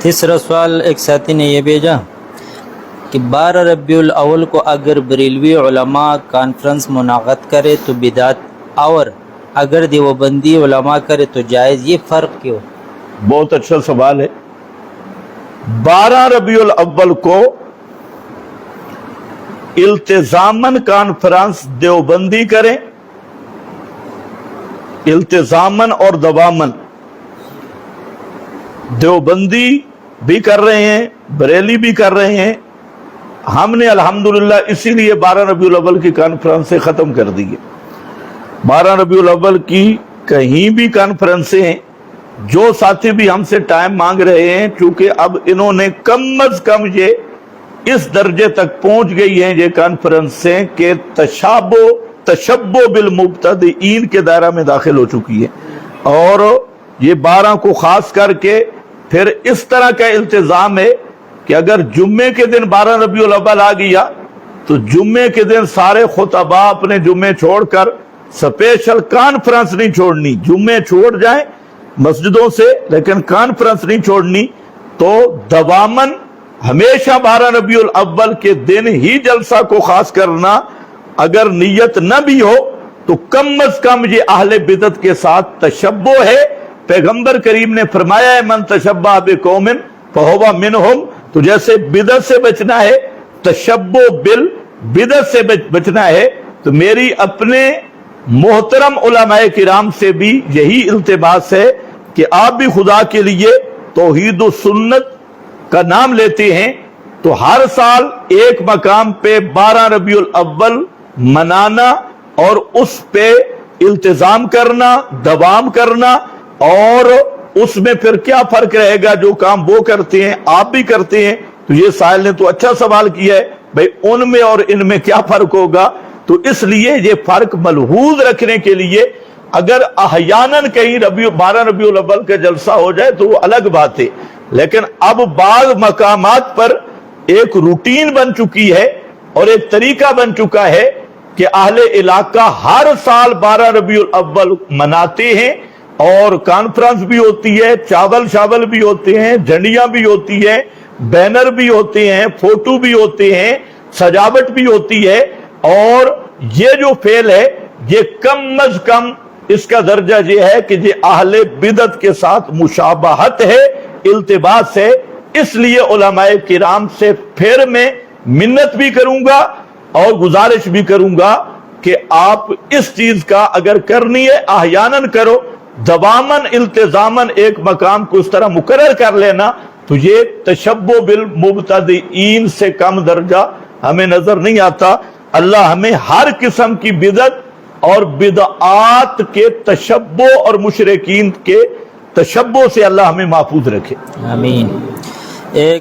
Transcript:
तीसरा सवाल एक साथी ने ये भेजा कि 12 रबीउल अव्वल को अगर बरेलवी उलमा कॉन्फ्रेंस मुनाक़द करे तो बिदात, और अगर देवबंदी उलमा करे तो जायज़, ये फ़र्क क्यों? बहुत अच्छा सवाल है। 12 रबीउल अव्वल को इल्तिजामन कॉन्फ्रेंस देवबंदी करें, इल्तिजामन और दवामन, देवबंदी भी कर रहे हैं, बरेली भी कर रहे हैं। हमने अल्हम्दुलिल्लाह इसीलिए 12 रबीउल अव्वल की कॉन्फ्रेंस से खत्म कर दी है। 12 रबीउल अव्वल की कहीं भी कॉन्फ्रेंसें हैं, जो साथी भी हमसे टाइम मांग रहे हैं, क्योंकि अब इन्होंने कम अज कम ये इस दर्जे तक पहुंच गई हैं ये कॉन्फ्रेंसें कि तशब्बो बिल मुब्तदीन के दायरा में दाखिल हो चुकी है। और ये 12 को खास करके फिर इस तरह का इल्तिजाम है कि अगर जुम्मे के दिन 12 रबीउल अव्वल आ गया तो जुम्मे के दिन सारे खुतबा अपने जुम्मे छोड़कर स्पेशल कॉन्फ्रेंस नहीं छोड़नी, जुम्मे छोड़ जाए मस्जिदों से लेकिन कॉन्फ्रेंस नहीं छोड़नी। तो दवामन हमेशा 12 रबीउल अव्वल के दिन ही जलसा को खास करना, अगर नियत न भी हो तो कम अज कम ये अहले बिदत के साथ तशब्बो है। पैगंबर करीम ने फरमाया है मन तशब्बा बिकौमिन फहुवा मिनहुम। तो जैसे बिदत से बचना है, तशब्बो बिल बिदत से बचना है, तो मेरी अपने मोहतरम उलमाए किराम से भी यही इल्तिमास है कि आप भी खुदा के लिए तौहीद व सुन्नत का नाम लेते हैं तो हर साल एक मकाम पे 12 रबीउल अव्वल मनाना और उस पे इल्तिजाम करना, दवाम करना। और उसमें फिर क्या फर्क रहेगा, जो काम वो करते हैं आप भी करते हैं। तो ये साहिल ने तो अच्छा सवाल किया है, भाई उनमें और इनमें क्या फर्क होगा। तो इसलिए ये फर्क मलहूज रखने के लिए अगर अहयानन कहीं 12 रबीउल अव्वल का जलसा हो जाए तो वो अलग बात है, लेकिन अब बाद मकामात पर एक रूटीन बन चुकी है और एक तरीका बन चुका है कि अहले इलाका हर साल 12 रबीउल अव्वल मनाते हैं और कॉन्फ्रेंस भी होती है, चावल शावल भी होते हैं, झंडियां भी होती है, बैनर भी होते हैं, फोटो भी होते हैं, सजावट भी होती है। और ये जो फेल है ये कम अज कम इसका दर्जा ये है कि ये अहले बिदत के साथ मुशाबहत है, इल्तिबास है। इसलिए उलमाए किराम से फिर मैं मिन्नत भी करूंगा और गुजारिश भी करूंगा कि आप इस चीज का अगर करनी है अहयानन करो, दवामन इल्तिजामन एक मकाम को इस तरह मुकर्रर कर लेना, तो ये तशब्बो बिल मुब्तदीन से कम दर्जा हमें नजर नहीं आता। अल्लाह हमें हर किस्म की बिदत और बिदआत के तशब्बो और मुशरिकीन के तशब्बो से अल्लाह हमें महफूज रखे। आमीन।